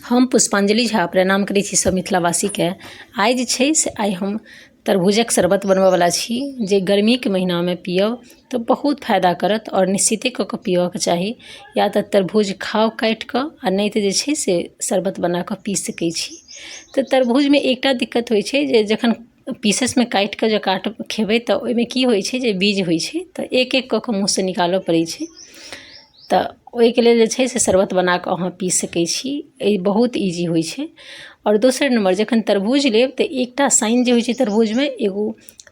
हम पुष्पांजलि झा प्रणाम करै छी सब मिथिलावासीके। आइ जे छै से आइ हम तरबूजक शरबत बनबयवला छी, जे गर्मीके महीनामे पियब तऽ बहुत फायदा करत और निश्चिते कऽ कऽ पियऽके चाही। या तऽ तरबूज खाउ काटि कऽ, आ नहि तऽ जे छै से शरबत बना कऽ पी सकै छी। तऽ तरबूजमे एकटा दिक्कत होइ छै जे जखन पीसेसमे काटि कऽ जे खेबै तऽ ओहिमे की होइ छै जे बीज होइ छै, तऽ एक एक कऽ कऽ मुँहसँ निकालऽ पड़ै छै। तऽ ओहिके लेल जे छै से शरबत बना कऽ अहाँ पी सकै छी। ई बहुत इजी होइ छै। और दोसर नंबर जखन तरबूज लेब तऽ एकटा साइन जे होइ छै तरबूजमे, एगो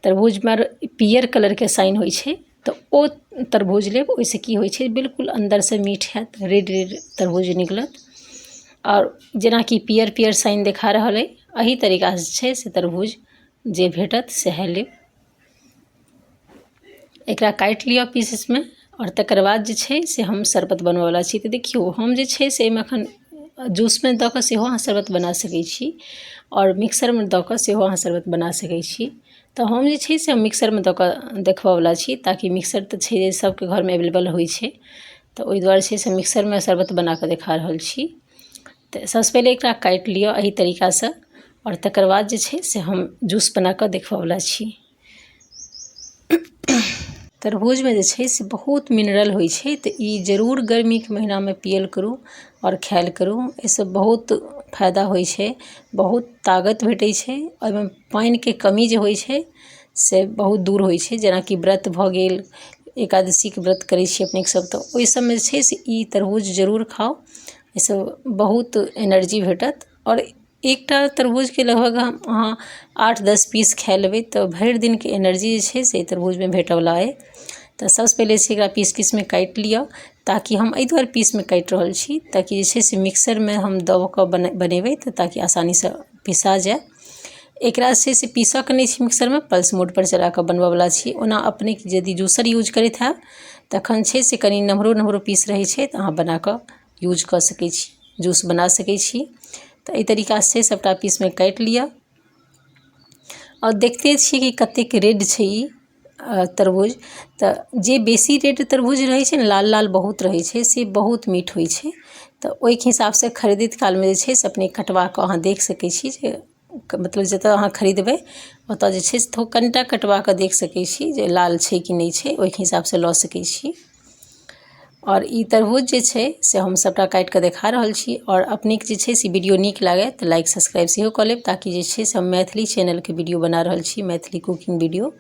तरबूजमे पियर कलरके साइन होइ छै, तऽ ओ तरबूज लेब। ओहिसँ की होइ छै बिल्कुल अन्दरसँ मीठ हैत, रेड रेड तरबूज निकलत। और जेनाकि पियर पियर साइन देखा रहल अइ, एही तरीकासँ छै से तरबूज जे भेटत सएह लेब। एकरा काटि लिअ पीसेसमे, और तकर बाद जे छै से हम शरबत बनबयवला छी। तऽ देखियौ हम जे छै से एहिमे एखन जूसमे दऽ कऽ सेहो अहाँ शरबत बना सकै छी, और मिक्सरमे दऽ कऽ सेहो अहाँ शरबत बना सकै छी। तऽ हम जे छै से मिक्सरमे दऽ कऽ देखबयवला छी, ताकि मिक्सर तऽ छै सबके घरमे अवेलेबल होइ छै। तऽ ओहि दुआरे छै से मिक्सरमे शरबत बना कऽ देखा रहल छी। तऽ सबसँ पहिले एकरा काटि लिअ एही तरीकासँ, और तकर बाद जे छै से हम जूस बना कऽ देखबयवला छी। तरबूजमे जे छै से बहुत मिनरल होइ छै, तऽ ई जरूर गर्मीके महीनामे पियल करू और खायल करू। एहिसँ बहुत फायदा होइ छै, बहुत ताकत भेटै छै। ओहिमे पानिके कमी जे होइ छै से बहुत दूर होइ छै। जेनाकि व्रत भऽ गेल, एकादशीके व्रत करै छी अपनेक सब, तऽ ओहि सबमे जे छै से ई तरबूज जरूर खाउ। एहिसँ बहुत एनर्जी भेटत। और एकटा तरबूजके लगभग अहाँ 8-10 पीस खा लेबै तऽ भरि दिनके एनर्जी जे छै से तरबूजमे भेटऽवला अइ। तऽ सबसँ पहिले छै एकरा पीसमे काटि लिअ, ताकि हम एहि दुआरे पीसमे काटि रहल छी ताकि जे छै से मिक्सरमे हम दऽ कऽ बनेबै तऽ ताकि आसानीसँ पिसा जाय। एकरा छै से पीसऽके नहि छै मिक्सरमे, पल्स मोडपर चला कऽ बनबयवला छी। ओना अपने यदि जूसर यूज करैत हैब तखन छै से कनि नम्हरो नम्हरो पीस रहै छै, तऽ अहाँ बना कऽ यूज कऽ सकै छी, जूस बना सकै छी। तऽ एहि तरीकासँ सबटा पीसमे काटि लिअ। और देखते छियै कि कतेक रेड छै ई तरबूज। तऽ जे बेसी रेड तरबूज रहै छै ने, लाल लाल बहुत रहै छै, से बहुत मीठ होइ छै। तऽ ओहिके हिसाबसँ खरीदैत कालमे जे छै से अपने कटवा कऽ अहाँ देख सकै छी, जे मतलब जतऽ अहाँ खरीदबै ओतऽ जे छै से कनिटा कटवा कऽ देख सकै छी जे लाल छै कि नहि छै, ओहिके हिसाबसँ लऽ सकै छी। और ई तरबूज जे छै से हम सबटा काटि कऽ देखा रहल छी। और अपनेके जे छै से वीडियो नीक लागै तऽ लाइक सब्सक्राइब सेहो कऽ लेब, ताकि जे छै से हम मैथिली चैनलके वीडियो बना रहल छी, मैथिली कुकिंग वीडियो।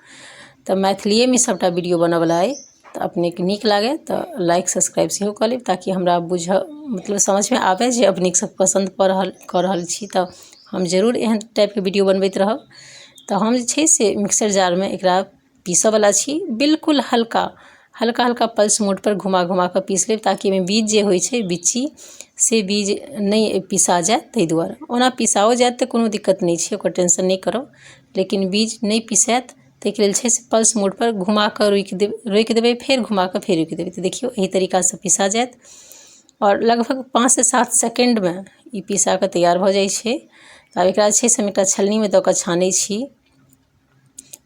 तऽ मैथिलिएमे सबटा वीडियो बनऽवला अइ, तऽ अपनेके नीक लागै तऽ लाइक सब्सक्राइब सेहो कऽ लेब, ताकि हमरा मतलब समझमे आबै जे अपनेके सब पसन्द कऽ रहल छी। तऽ हम जरूर एहन टाइपके वीडियो बनबैत रहब। तऽ हम जे छै से मिक्सर जारमे एकरा पीसऽवला छी। बिल्कुल हल्का हल्का पल्स मोडपर घुमा घुमा कऽ पीस लेब, ताकि एहिमे बीज जे होइ छै बिच्ची, से बीज नहि पिसा जाय। ताहि दुआरे ओना पिसाओ जायत तऽ कोनो दिक्कत नहि छै, ओकर टेंशन नहि करब, लेकिन बीज नहि पिसायत ताहिके लेल छै से पल्स मोडपर घुमा कऽ रोकि देबै, फेर घुमा कऽ फेर रोकि देबै। तऽ देखियौ एही तरीकासँ पिसा जायत, और लगभग 5 से 7 सेकेंडमे ई पिसा कऽ तैयार भऽ जाइ छै। आब एकरा छै से हम एकटा छलनीमे दऽ कऽ छानै छी।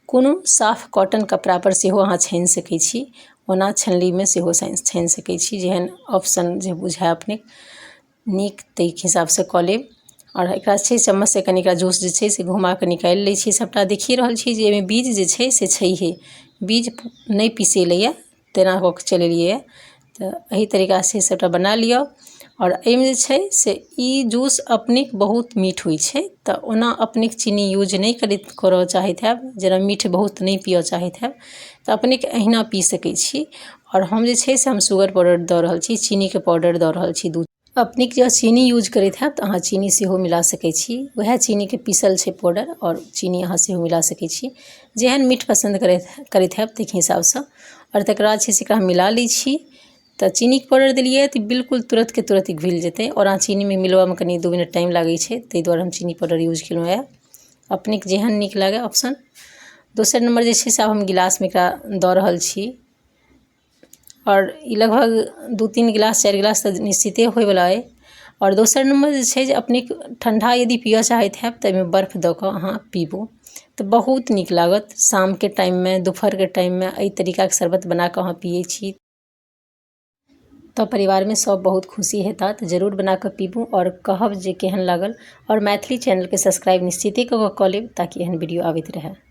कोनो साफ कॉटन कपड़ापर सेहो अहाँ छानि सकै छी, ओना छलनीमे सेहो छानि सकै छी। जेहन ऑप्शन जे बुझाय अपने नीक ताहिके हिसाबसँ कऽ लेब। और एकरा छै चम्मचसँ कनि एकरा जूस जे छै से घुमा कऽ निकालि लै छी। सबटा देखिए रहल छी जे एहिमे बीज जे छै से छैहे, बीज नहि पिसेलैए, तेना कऽ के चलेलियै। तऽ एही तरीकासँ सबटा बना लिअ। और एहिमे जे छै से ई जूस अपनेक बहुत मीठ होइ छै, तऽ ओना अपनेक चीनी यूज नहि करऽ चाहैत हैब, जेना मीठ बहुत नहि पिअऽ चाहैत हैब, तऽ अपनेक अहिना पी सकै छी। और हम जे छै से हम शुगर पाउडर दऽ रहल छी, चीनीके पाउडर दऽ रहल छी। दूध अपनेक जँ चीनी यूज करैत हैब तऽ अहाँ चीनी सेहो मिला सकै छी। वएह चीनीके पीसल छै पाउडर, और चीनी अहाँ सेहो मिला सकै छी, जेहन मीठ पसन्द करैत हैब ताहिके हिसाबसँ। और तकर बाद छै से एकरा मिला लै छी। तऽ चीनीके पाउडर देलियै तऽ बिल्कुल तुरन्तके तुरन्त घुलि जेतै, और अहाँ चीनीमे मिलबऽमे कनि 2 मिनट टाइम लागै छै, ताहि दुआरे हम चीनी पाउडर यूज केलहुँ यऽ। अपनेके जेहन नीक लागै ऑप्शन। दोसर नम्बर जे छै से आब हम गिलासमे एकरा दऽ रहल छी। और ई लगभग 2-3 गिलास 4 गिलास तऽ निश्चिते होयवला अइ। और दोसर नम्बर जे छै जे अपनेक ठण्डा यदि पिअऽ चाहैत हैब तऽ एहिमे बर्फ दऽ कऽ अहाँ पीबू तऽ बहुत नीक लागत। शामके टाइममे, दुपहरके टाइममे एहि तरीकाके शरबत बना कऽ अहाँ पियै छी तो परिवार में सब बहुत खुशी हेता। तो जरूर बना के पीबू और कहब जे केहन लागल। और मैथिली चैनल के सब्सक्राइब निश्चित ही कऽ लेब ताकि एहन वीडियो आबैत रहे।